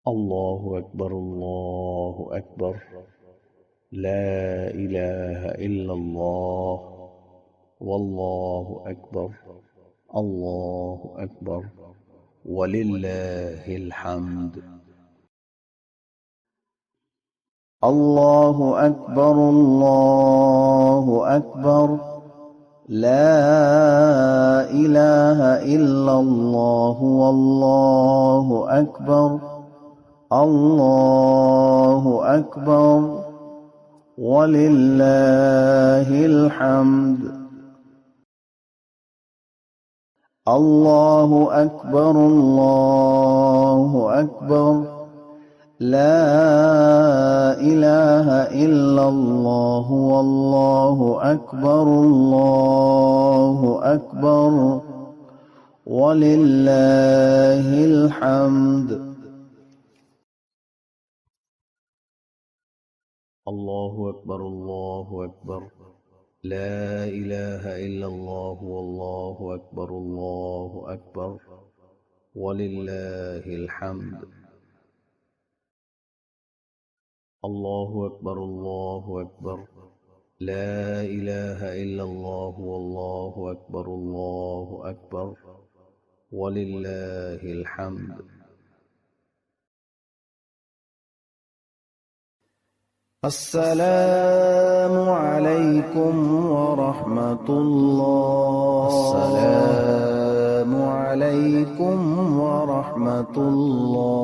الله أكبر الله أكبر. لا إله إلا الله. والله أكبر. الله أكبر ولله الحمد. الله أكبر الله أكبر. لا إله إلا الله. والله أكبر. الله أكبر ولله الحمد. الله أكبر الله أكبر. لا إله إلا الله. والله أكبر. الله أكبر ولله الحمد. الله أكبر الله أكبر. لا إله إلا الله. والله أكبر. الله أكبر ولله الحمد. الله أكبر الله أكبر. لا إله إلا الله. والله أكبر. الله أكبر ولله الحمد. السلام عليكم ورحمة الله. السلام عليكم ورحمة الله.